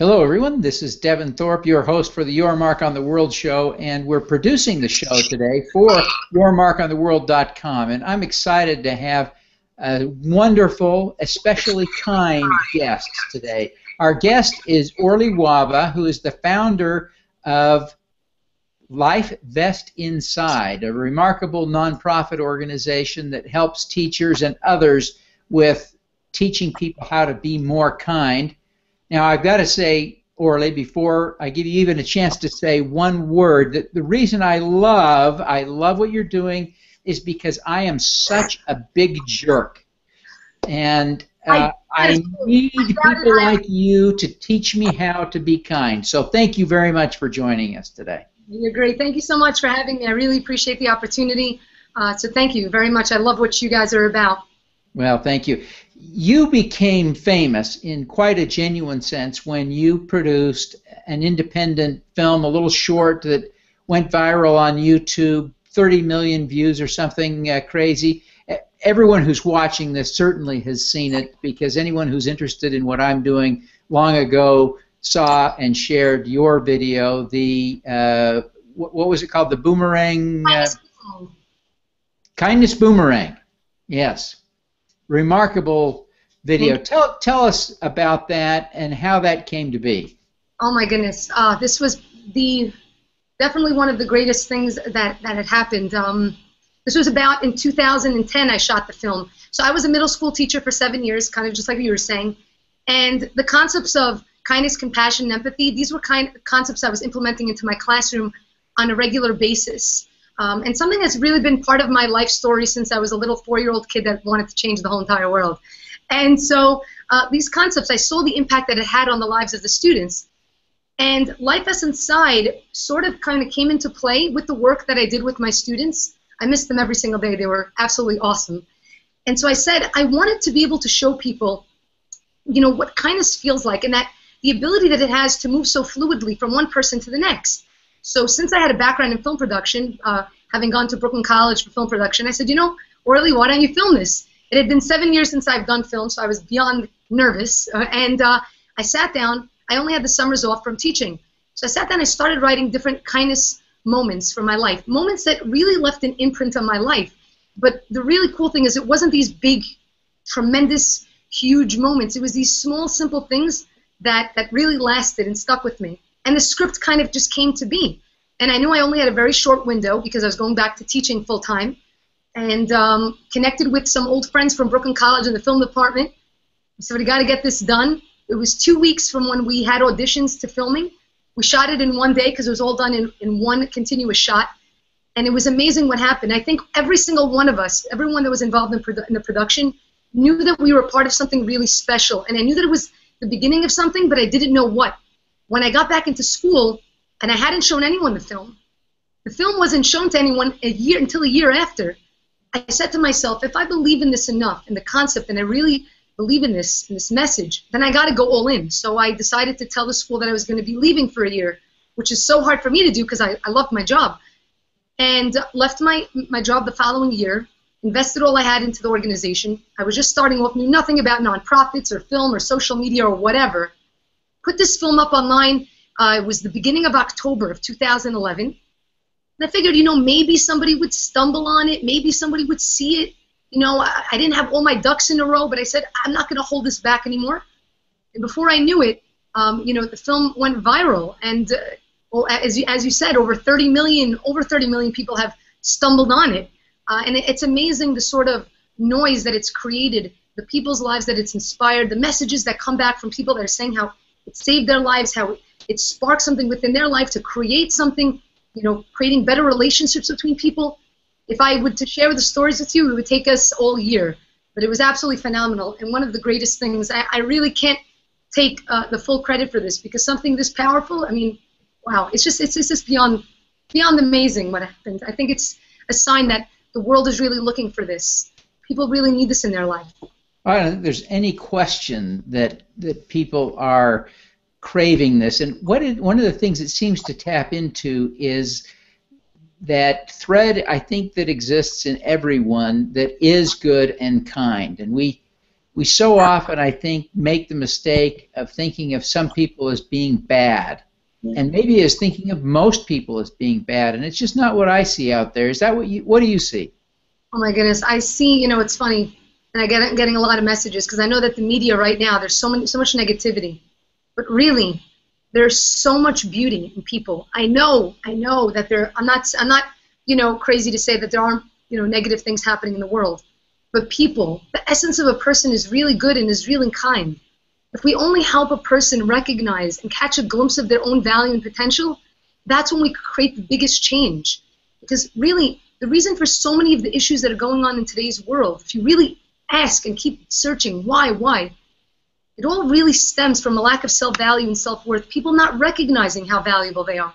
Hello, everyone. This is Devin Thorpe, your host for the Your Mark on the World show, and we're producing the show today for yourmarkontheworld.com. And I'm excited to have a wonderful, especially kind guest today. Our guest is Orly Wahba, who is the founder of Life Vest Inside, a remarkable nonprofit organization that helps teachers and others with teaching people how to be more kind. Now, I've got to say, Orly, before I give you even a chance to say one word, that the reason I love what you're doing is because I am such a big jerk. And I need people like you to teach me how to be kind. So thank you very much for joining us today. You're great. Thank you so much for having me. I really appreciate the opportunity. So thank you very much. I love what you guys are about. Well, thank you. You became famous in quite a genuine sense when you produced an independent film, a little short that went viral on YouTube, 30 million views or something crazy. Everyone who's watching this certainly has seen it, because anyone who's interested in what I'm doing long ago saw and shared your video, the, what was it called, the boomerang? Kindness Boomerang, yes. Remarkable video. Tell us about that and how that came to be. Oh my goodness, this was definitely one of the greatest things that had happened. This was about in 2010 I shot the film. So I was a middle school teacher for 7 years, kind of just like you were saying, and the concepts of kindness, compassion, and empathy, these were concepts I was implementing into my classroom on a regular basis. And something that's really been part of my life story since I was a little 4-year-old kid that wanted to change the whole entire world. And so these concepts, I saw the impact that it had on the lives of the students. And Life Vest Inside sort of kind of came into play with the work that I did with my students. I missed them every single day. They were absolutely awesome. And so I said I wanted to be able to show people, you know, what kindness feels like, and that the ability that it has to move so fluidly from one person to the next. So since I had a background in film production, having gone to Brooklyn College for film production, I said, you know, Orly, why don't you film this? It had been 7 years since I've done film, so I was beyond nervous. I sat down. I only had the summers off from teaching. So I sat down and I started writing different kindness moments from my life, moments that really left an imprint on my life. But the really cool thing is it wasn't these big, tremendous, huge moments. It was these small, simple things that really lasted and stuck with me. And the script kind of just came to be. And I knew I only had a very short window because I was going back to teaching full time, and connected with some old friends from Brooklyn College in the film department. So we got to get this done. It was 2 weeks from when we had auditions to filming. We shot it in one day because it was all done in one continuous shot. And it was amazing what happened. I think every single one of us, everyone that was involved in the production, knew that we were part of something really special. And I knew that it was the beginning of something, but I didn't know what. When I got back into school, and I hadn't shown anyone the film wasn't shown to anyone until a year after. I said to myself, if I believe in this enough, in the concept, and I really believe in this message, then I got to go all in. So I decided to tell the school that I was going to be leaving for a year, which is so hard for me to do because I loved my job. And left my job the following year, invested all I had into the organization. I was just starting off, knew nothing about nonprofits or film or social media or whatever. Put this film up online. It was the beginning of October of 2011. And I figured, you know, maybe somebody would stumble on it. Maybe somebody would see it. You know, I didn't have all my ducks in a row, but I said, I'm not going to hold this back anymore. And before I knew it, you know, the film went viral. And well, as you said, over 30 million people have stumbled on it. And it's amazing the sort of noise that it's created, the people's lives that it's inspired, the messages that come back from people that are saying how it saved their lives, how it sparked something within their life to create something, you know, creating better relationships between people. If I were to share the stories with you, it would take us all year. But it was absolutely phenomenal. And one of the greatest things, I really can't take the full credit for this, because something this powerful, I mean, wow, it's just beyond amazing what happened. I think it's a sign that the world is really looking for this. People really need this in their life. I don't think there's any question that people are craving this. And one of the things it seems to tap into is that thread, I think, that exists in everyone that is good and kind. And we we so often, I think, make the mistake of thinking of some people as being bad, and maybe as thinking of most people as being bad, and it's just not what I see out there. Is that what do you see? Oh my goodness, I see. You know, it's funny, and I'm getting a lot of messages because I know that the media right now, there's so much negativity, but really, there's so much beauty in people. I know that I'm not, you know, crazy to say that there aren't, you know, negative things happening in the world. But people, the essence of a person is really good and is really kind. If we only help a person recognize and catch a glimpse of their own value and potential, that's when we create the biggest change. Because really, the reason for so many of the issues that are going on in today's world, if you really ask and keep searching why, it all really stems from a lack of self-value and self-worth. People not recognizing how valuable they are.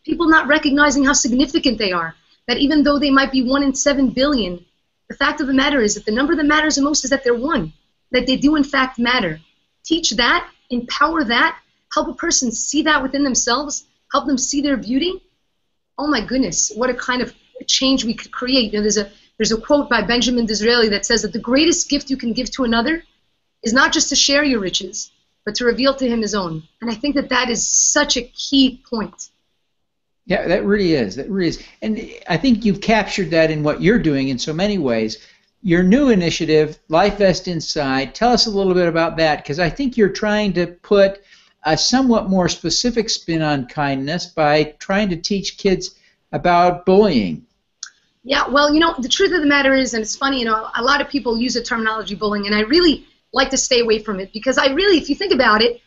People not recognizing how significant they are. That even though they might be 1 in 7 billion, the fact of the matter is that the number that matters the most is that they're one. That they do in fact matter. Teach that, empower that, help a person see that within themselves, help them see their beauty. Oh my goodness, what a kind of change we could create. You know, there's a quote by Benjamin Disraeli that says that the greatest gift you can give to another is not just to share your riches, but to reveal to him his own. And I think that that is such a key point. Yeah, that really is. That really is. And I think you've captured that in what you're doing in so many ways. Your new initiative, Life Vest Inside, tell us a little bit about that, because I think you're trying to put a somewhat more specific spin on kindness by trying to teach kids about bullying. Yeah, well, you know, the truth of the matter is, and it's funny, you know, a lot of people use the terminology bullying, and I really like to stay away from it because I really, if you think about it,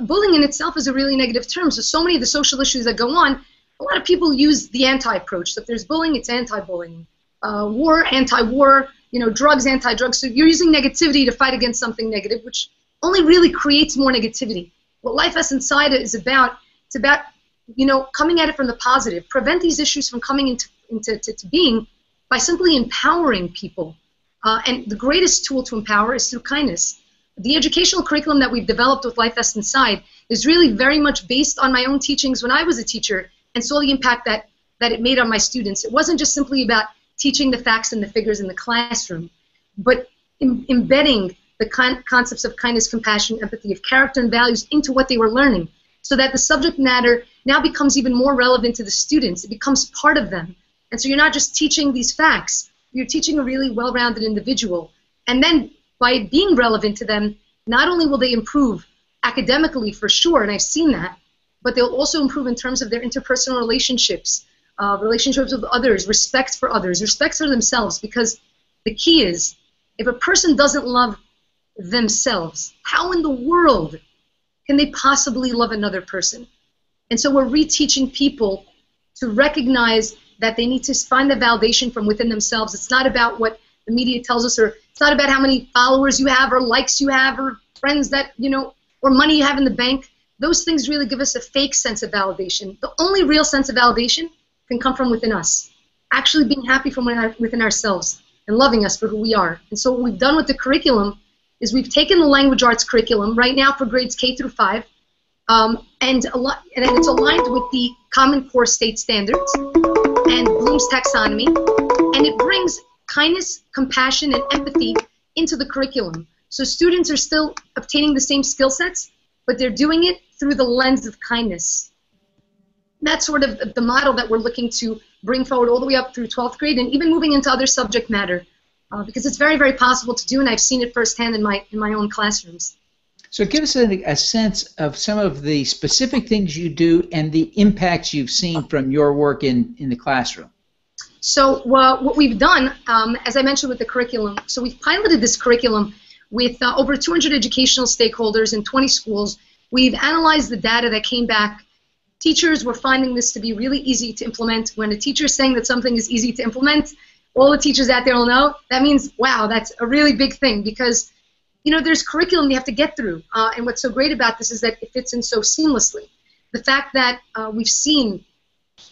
bullying in itself is a really negative term. So many of the social issues that go on, a lot of people use the anti-approach. So if there's bullying, it's anti-bullying. War, anti-war, you know, drugs, anti-drugs. So you're using negativity to fight against something negative, which only really creates more negativity. What Life Vest Inside is about, it's about, you know, coming at it from the positive. Prevent these issues from coming into being by simply empowering people. And the greatest tool to empower is through kindness. The educational curriculum that we've developed with Life Vest Inside is really very much based on my own teachings when I was a teacher and saw the impact that it made on my students. It wasn't just simply about teaching the facts and the figures in the classroom, but embedding the concepts of kindness, compassion, empathy, of character and values into what they were learning, so that the subject matter now becomes even more relevant to the students. It becomes part of them. And so you're not just teaching these facts, you're teaching a really well-rounded individual. And then by being relevant to them, not only will they improve academically for sure, and I've seen that, but they'll also improve in terms of their interpersonal relationships, relationships with others, respect for others, respect for themselves, because the key is, if a person doesn't love themselves, how in the world can they possibly love another person? And so we're reteaching people to recognize that they need to find the validation from within themselves. It's not about what the media tells us, or it's not about how many followers you have or likes you have or friends that, you know, or money you have in the bank. Those things really give us a fake sense of validation. The only real sense of validation can come from within us, actually being happy from within ourselves and loving us for who we are. And so what we've done with the curriculum is we've taken the language arts curriculum right now for grades K through 5, and it's aligned with the Common Core State Standards and Bloom's taxonomy, and it brings kindness, compassion, and empathy into the curriculum. So students are still obtaining the same skill sets, but they're doing it through the lens of kindness. That's sort of the model that we're looking to bring forward all the way up through 12th grade, and even moving into other subject matter, because it's very, very possible to do, and I've seen it firsthand in my own classrooms. So give us a sense of some of the specific things you do and the impacts you've seen from your work in the classroom. So what we've done, as I mentioned with the curriculum, so we've piloted this curriculum with over 200 educational stakeholders in 20 schools. We've analyzed the data that came back. Teachers were finding this to be really easy to implement. When a teacher is saying that something is easy to implement, all the teachers out there will know, that means, wow, that's a really big thing, because you know, there's curriculum you have to get through, and what's so great about this is that it fits in so seamlessly. The fact that we've seen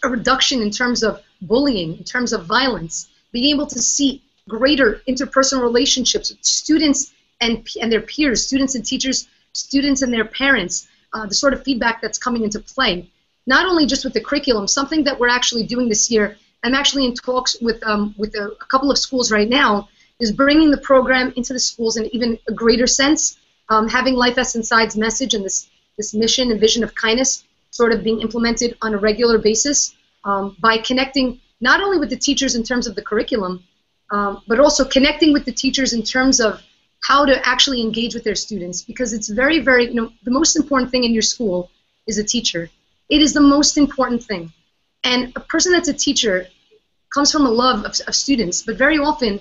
a reduction in terms of bullying, in terms of violence, being able to see greater interpersonal relationships with students and their peers, students and teachers, students and their parents, the sort of feedback that's coming into play. Not only just with the curriculum, something that we're actually doing this year, I'm actually in talks with a couple of schools right now is bringing the program into the schools in even a greater sense, having Life Inside's message and this mission and vision of kindness sort of being implemented on a regular basis by connecting not only with the teachers in terms of the curriculum, but also connecting with the teachers in terms of how to actually engage with their students, because it's very, very, the most important thing in your school is a teacher. It is the most important thing. And a person that's a teacher comes from a love of students, but very often,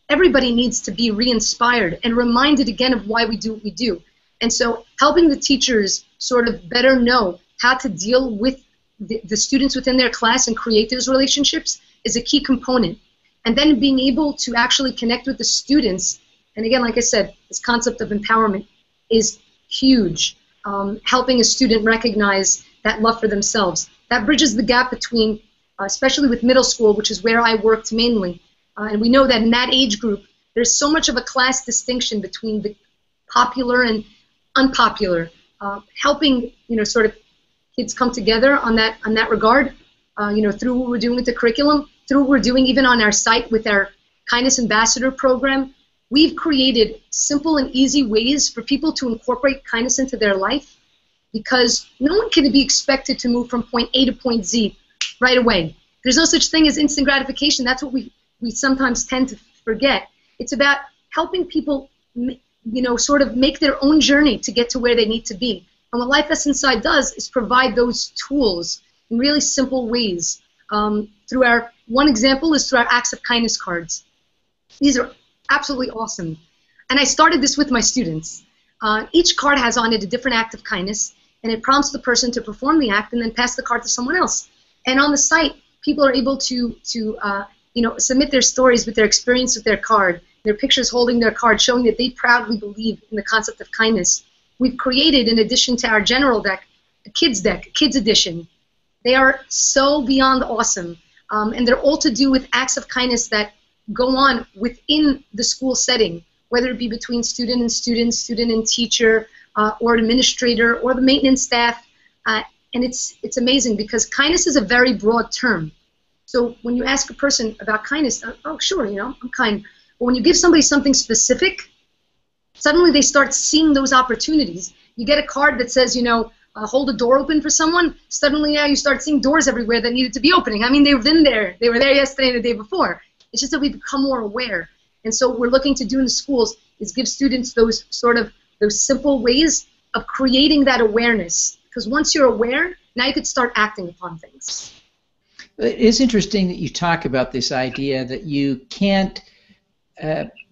everybody needs to be re-inspired and reminded again of why we do what we do. And so helping the teachers sort of better know how to deal with the students within their class and create those relationships is a key component. And then being able to actually connect with the students, and again, like I said, this concept of empowerment is huge. Helping a student recognize that love for themselves. That bridges the gap between, especially with middle school, which is where I worked mainly. And we know that in that age group, there's so much of a class distinction between the popular and unpopular. Helping, sort of kids come together on that regard, through what we're doing with the curriculum, through what we're doing even on our site with our Kindness Ambassador program. We've created simple and easy ways for people to incorporate kindness into their life, because no one can be expected to move from point A to point Z right away. There's no such thing as instant gratification. That's what we sometimes tend to forget. It's about helping people, sort of make their own journey to get to where they need to be. And what Life Inside does is provide those tools in really simple ways. One example is through our Acts of Kindness cards. These are absolutely awesome. And I started this with my students. Each card has on it a different act of kindness, and it prompts the person to perform the act and then pass the card to someone else. And on the site, people are able to submit their stories with their experience with their card, their pictures holding their card, showing that they proudly believe in the concept of kindness. We've created, in addition to our general deck, a kids edition. They are so beyond awesome, and they're all to do with acts of kindness that go on within the school setting, whether it be between student and student, student and teacher, or administrator, or the maintenance staff. And it's amazing, because kindness is a very broad term. So when you ask a person about kindness, oh, sure, I'm kind. But when you give somebody something specific, suddenly they start seeing those opportunities. You get a card that says, hold a door open for someone. Suddenly now you start seeing doors everywhere that needed to be opening. I mean, they've been there. They were there yesterday and the day before. It's just that we become more aware. And so what we're looking to do in the schools is give students those simple ways of creating that awareness. Because once you're aware, now you could start acting upon things. It is interesting that you talk about this idea that you can't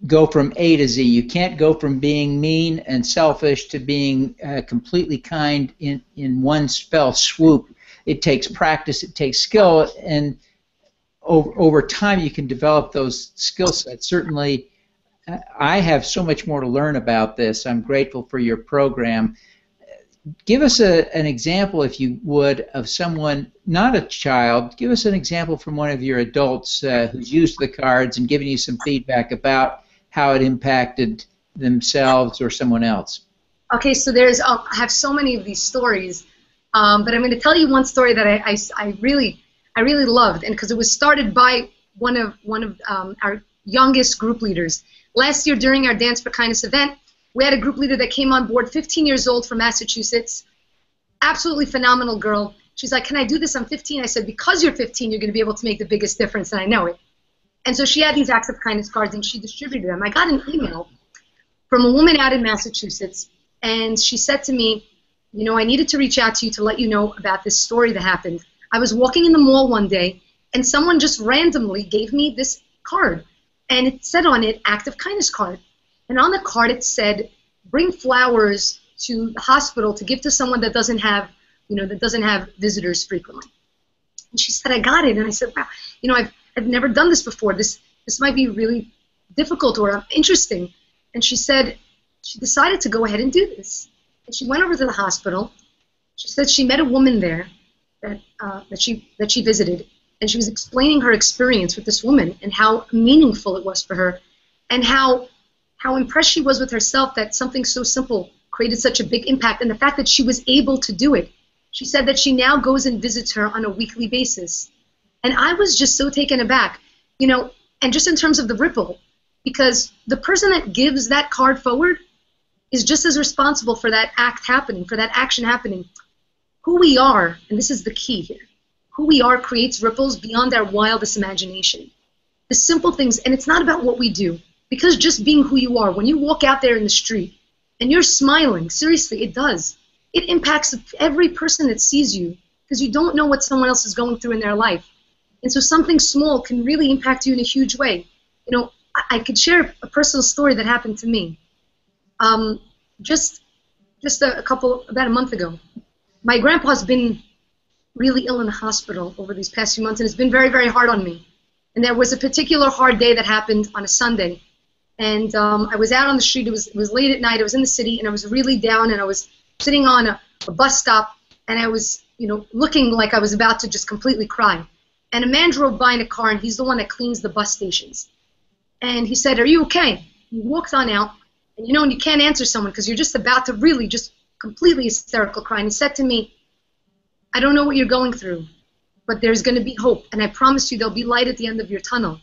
go from A to Z. You can't go from being mean and selfish to being completely kind in one fell swoop. It takes practice, it takes skill, and over time you can develop those skill sets. Certainly, I have so much more to learn about this. I'm grateful for your program. Give us an example, if you would, of someone, not a child. Give us an example from one of your adults who's used the cards and given you some feedback about how it impacted themselves or someone else. Okay, so I have so many of these stories, but I'm going to tell you one story that I really loved, and because it was started by one of our youngest group leaders. Last year during our Dance for Kindness event, we had a group leader that came on board, 15 years old, from Massachusetts. Absolutely phenomenal girl. She's like, can I do this? I'm 15. I said, because you're 15, you're going to be able to make the biggest difference, and I know it. And so she had these Acts of Kindness cards, and she distributed them. I got an email from a woman out in Massachusetts, and she said to me, I needed to reach out to you to let you know about this story that happened. I was walking in the mall one day, and someone just randomly gave me this card, and it said on it, Act of Kindness card. And on the card it said, bring flowers to the hospital to give to someone that doesn't have, visitors frequently. And she said, I got it. And I said, wow, I've never done this before. This might be really difficult or interesting. And she said she decided to go ahead and do this. And she went over to the hospital. She said she met a woman there that she visited, and she was explaining her experience with this woman and how meaningful it was for her, and how impressed she was with herself that something so simple created such a big impact, and the fact that she was able to do it. She said that she now goes and visits her on a weekly basis. And I was just so taken aback, and just in terms of the ripple, because the person that gives that card forward is just as responsible for that act happening, for that action happening. Who we are, and this is the key here, who we are creates ripples beyond our wildest imagination. The simple things, and it's not about what we do, because just being who you are, when you walk out there in the street and you're smiling, seriously, it does. It impacts every person that sees you, because you don't know what someone else is going through in their life. And so something small can really impact you in a huge way. You know, I could share a personal story that happened to me. Just about a month ago, my grandpa's been really ill in the hospital over these past few months, and it's been very, very hard on me. And there was a particular hard day that happened on a Sunday, and I was out on the street. It was late at night. I was in the city, and I was really down, and I was sitting on a bus stop, and I was, you know, looking like I was about to just completely cry. And a man drove by in a car, and he's the one that cleans the bus stations. And he said, "Are you okay?" He walked on out, and you know, and you can't answer someone because you're just about to really just completely hysterical cry. And he said to me, "I don't know what you're going through, but there's going to be hope, and I promise you there'll be light at the end of your tunnel."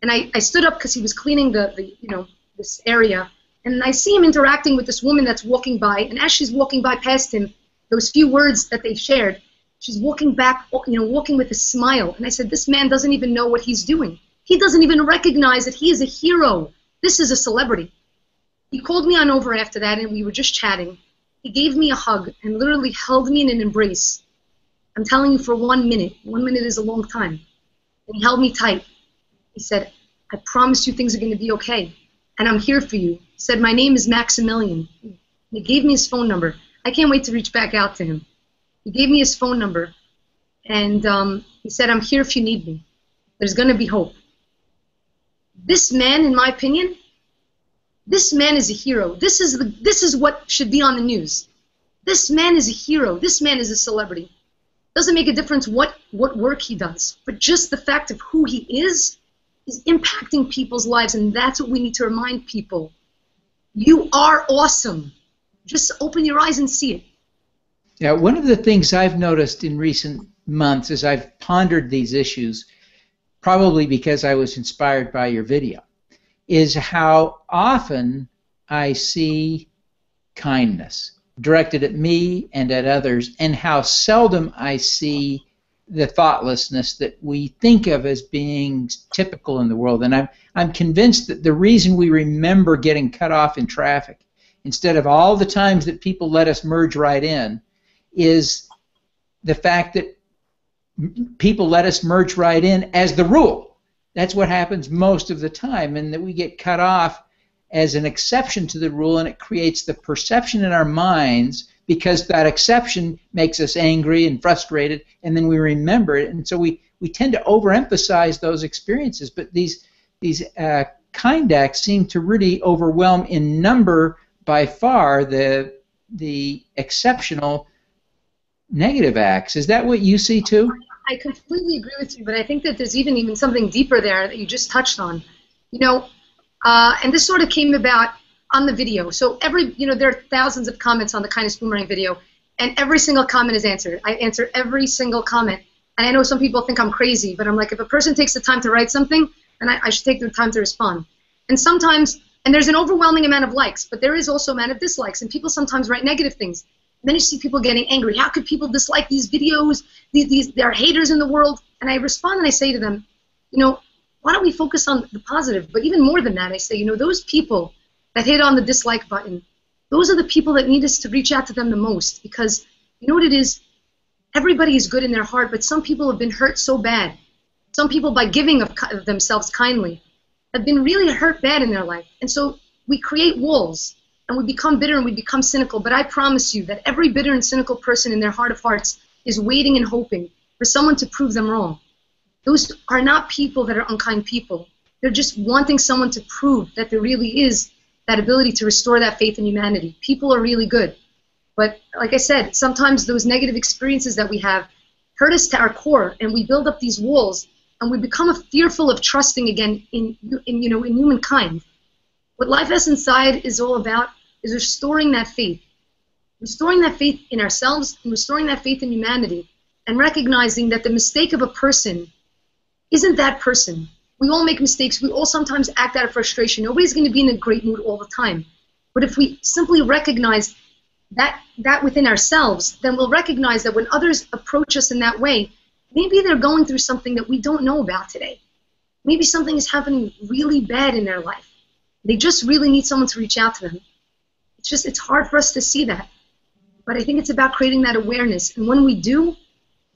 And I stood up because he was cleaning this area, and I see him interacting with this woman that's walking by, and as she's walking by past him, those few words that they shared, she's walking back, you know, walking with a smile. And I said, this man doesn't even know what he's doing. He doesn't even recognize that he is a hero. This is a celebrity. He called me on over after that, and we were just chatting. He gave me a hug and literally held me in an embrace. I'm telling you, for 1 minute. 1 minute is a long time. And he held me tight. He said, "I promise you things are going to be okay, and I'm here for you." He said, "My name is Maximilian." He gave me his phone number. I can't wait to reach back out to him. He gave me his phone number, and he said, "I'm here if you need me. There's going to be hope." This man, in my opinion, this man is a hero. This is what should be on the news. This man is a hero. This man is a celebrity. Doesn't make a difference what work he does, but just the fact of who he is impacting people's lives, and that's what we need to remind people. You are awesome. Just open your eyes and see it. Yeah, one of the things I've noticed in recent months as I've pondered these issues, probably because I was inspired by your video, is how often I see kindness directed at me and at others, and how seldom I see the thoughtlessness that we think of as being typical in the world. And I'm convinced that the reason we remember getting cut off in traffic instead of all the times that people let us merge right in is the fact that people let us merge right in as the rule. That's what happens most of the time, and that we get cut off as an exception to the rule, and it creates the perception in our minds, because that exception makes us angry and frustrated, and then we remember it, and so we tend to overemphasize those experiences. But these kind acts seem to really overwhelm in number by far the exceptional negative acts. Is that what you see too? I completely agree with you, but I think that there's even something deeper there that you just touched on. You know, and this sort of came about on the video. So there are thousands of comments on the Kindness Boomerang video, and every single comment is answered. I answer every single comment. And I know some people think I'm crazy, but I'm like, if a person takes the time to write something, then I should take the time to respond. And sometimes, and there's an overwhelming amount of likes, but there is also a amount of dislikes, and people sometimes write negative things. And then you see people getting angry. How could people dislike these videos? There are haters in the world. And I respond and I say to them, you know, why don't we focus on the positive? But even more than that, I say, you know, those people that hit on the dislike button, those are the people that need us to reach out to them the most, because you know what it is? Everybody is good in their heart, but some people have been hurt so bad. Some people, by giving of themselves kindly, have been really hurt bad in their life. And so we create walls, and we become bitter and we become cynical. But I promise you that every bitter and cynical person in their heart of hearts is waiting and hoping for someone to prove them wrong. Those are not people that are unkind people. They're just wanting someone to prove that there really is that ability to restore that faith in humanity. People are really good. But like I said, sometimes those negative experiences that we have hurt us to our core, and we build up these walls, and we become fearful of trusting again in humankind. What Life Essence Side is all about is restoring that faith in ourselves, and restoring that faith in humanity, and recognizing that the mistake of a person isn't that person. We all make mistakes. We all sometimes act out of frustration. Nobody's going to be in a great mood all the time. But if we simply recognize that within ourselves, then we'll recognize that when others approach us in that way, maybe they're going through something that we don't know about today. Maybe something is happening really bad in their life. They just really need someone to reach out to them. It's hard for us to see that. But I think it's about creating that awareness. And when we do,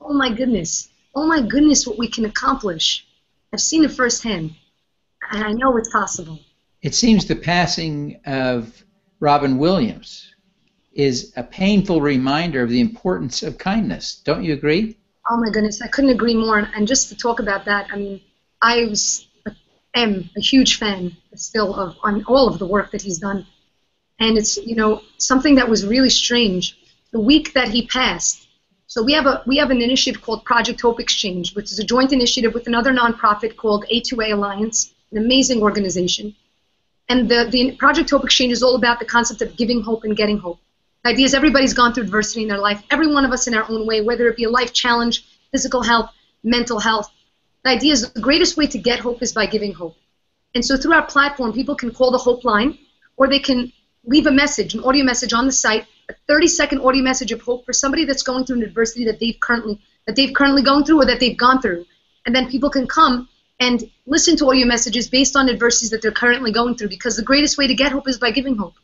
oh my goodness, what we can accomplish. I've seen it firsthand, and I know it's possible. It seems the passing of Robin Williams is a painful reminder of the importance of kindness. Don't you agree? Oh my goodness, I couldn't agree more. And just to talk about that, I mean, I am a huge fan still on all of the work that he's done. And it's, something that was really strange. The week that he passed, so we have an initiative called Project Hope Exchange, which is a joint initiative with another nonprofit called A2A Alliance, an amazing organization. And the Project Hope Exchange is all about the concept of giving hope and getting hope. The idea is everybody's gone through adversity in their life, every one of us in our own way, whether it be a life challenge, physical health, mental health. The idea is the greatest way to get hope is by giving hope. And so through our platform, people can call the Hope Line, or they can leave a message, an audio message on the site, a 30-second audio message of hope for somebody that's going through an adversity that they've currently gone through or that they've gone through. And then people can come and listen to audio messages based on adversities that they're currently going through, because the greatest way to get hope is by giving hope.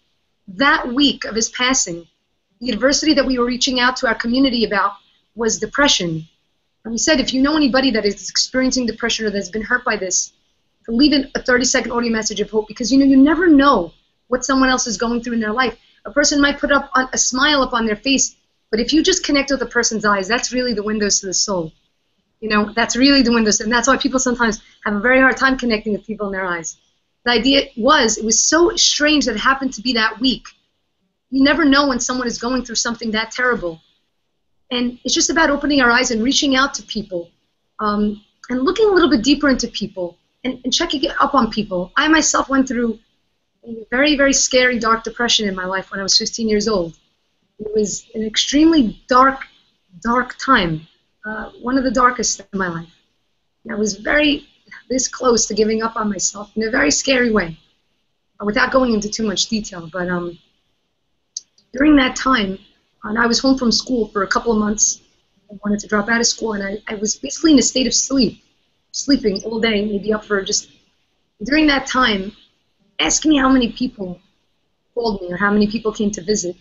That week of his passing, the adversity that we were reaching out to our community about was depression. And we said, if you know anybody that is experiencing depression or that's been hurt by this, to leave a 30-second audio message of hope, because you never know what someone else is going through in their life. A person might put up a smile up on their face, but if you just connect with a person's eyes, that's really the windows to the soul. That's really the windows, and that's why people sometimes have a very hard time connecting with people in their eyes. The idea was, it was so strange that it happened to be that week. You never know when someone is going through something that terrible. And it's just about opening our eyes and reaching out to people, and looking a little bit deeper into people, and checking up on people. I myself went through a very, very scary, dark depression in my life when I was 15 years old. It was an extremely dark, dark time, one of the darkest in my life. And I was this close to giving up on myself in a very scary way, without going into too much detail. But during that time, and I was home from school for a couple of months. I wanted to drop out of school, and I was basically in a state of sleeping all day, maybe up for just, during that time, ask me how many people called me or how many people came to visit.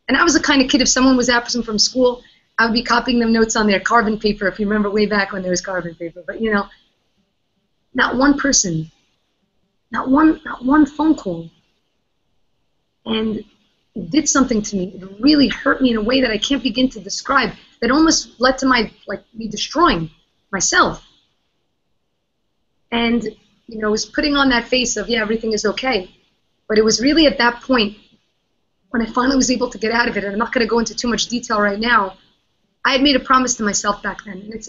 And I was the kind of kid, if someone was absent from school, I would be copying them notes on their carbon paper, if you remember way back when there was carbon paper. But, not one person, not one phone call. And it did something to me. It really hurt me in a way that I can't begin to describe, that almost led to me destroying myself. And, it was putting on that face of, yeah, everything is okay. But it was really at that point when I finally was able to get out of it, and I'm not going to go into too much detail right now. I had made a promise to myself back then. And it's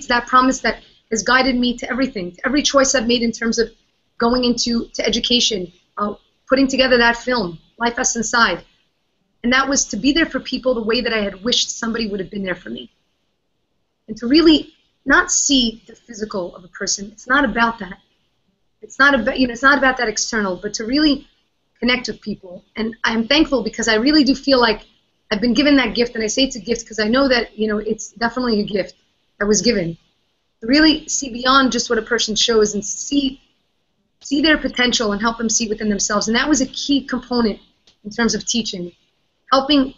that promise that has guided me to everything, to every choice I've made in terms of going into education, putting together that film, Life Us Inside. And that was to be there for people the way that I had wished somebody would have been there for me. And to really not see the physical of a person. It's not about that. It's not about that external, but to really connect with people. And I'm thankful because I really do feel like I've been given that gift, and I say it's a gift because I know that, it's definitely a gift that was given. To really see beyond just what a person shows and see their potential and help them see within themselves. And that was a key component in terms of teaching. Helping,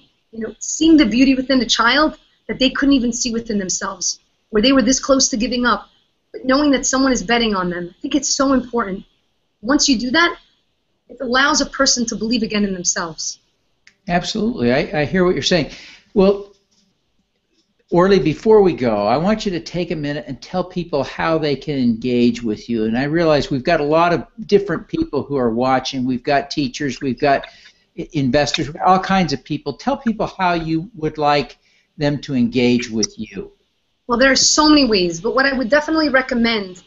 seeing the beauty within a child that they couldn't even see within themselves, where they were this close to giving up, but knowing that someone is betting on them. I think it's so important. Once you do that, it allows a person to believe again in themselves. Absolutely. I hear what you're saying. Well, Orly, before we go, I want you to take a minute and tell people how they can engage with you. And I realize we've got a lot of different people who are watching. We've got teachers, we've got investors, all kinds of people. Tell people how you would like them to engage with you. Well, there are so many ways, but what I would definitely recommend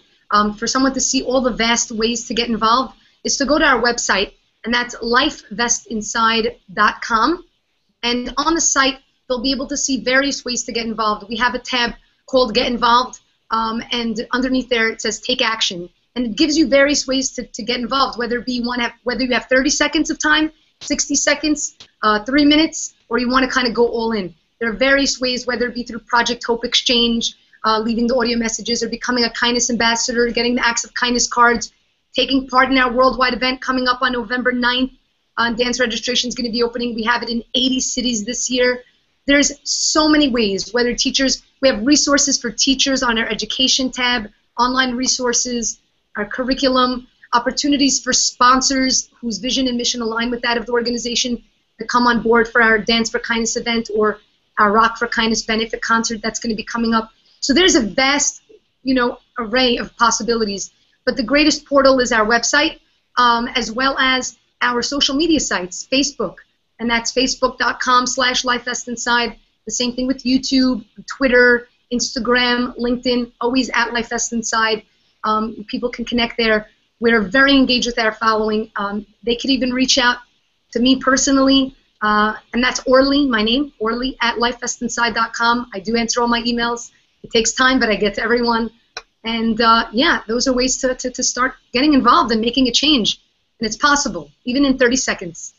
for someone to see all the vast ways to get involved is to go to our website, and that's lifevestinside.com. And on the site, they'll be able to see various ways to get involved. We have a tab called Get Involved, and underneath there it says Take Action. And it gives you various ways to get involved, whether it be whether you have 30 seconds of time, 60 seconds, 3 minutes, or you want to kind of go all in. There are various ways, whether it be through Project Hope Exchange, leaving the audio messages, or becoming a kindness ambassador, getting the acts of kindness cards, taking part in our worldwide event coming up on November 9th. Dance registration is going to be opening. We have it in 80 cities this year. There's so many ways, whether teachers, we have resources for teachers on our education tab, online resources, our curriculum, opportunities for sponsors whose vision and mission align with that of the organization to come on board for our Dance for Kindness event or our Rock for Kindness benefit concert that's going to be coming up. So there's a vast, array of possibilities. But the greatest portal is our website, as well as our social media sites, Facebook, and that's facebook.com/LifeVestInside. The same thing with YouTube, Twitter, Instagram, LinkedIn, always at LifeVestInside. People can connect there. We're very engaged with our following. They could even reach out to me personally, and that's Orly, my name, Orly at LifeVestInside.com. I do answer all my emails. It takes time, but I get to everyone. And yeah, those are ways to start getting involved and making a change. And it's possible, even in 30 seconds.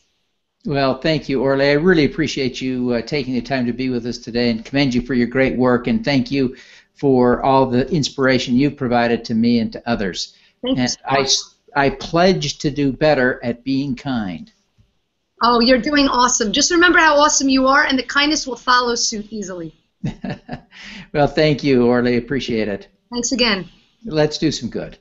Well, thank you, Orly. I really appreciate you taking the time to be with us today, and commend you for your great work, and thank you for all the inspiration you've provided to me and to others. Thank you so much. I pledge to do better at being kind. Oh, you're doing awesome. Just remember how awesome you are, and the kindness will follow suit easily. Well, thank you, Orly. Appreciate it. Thanks again. Let's do some good.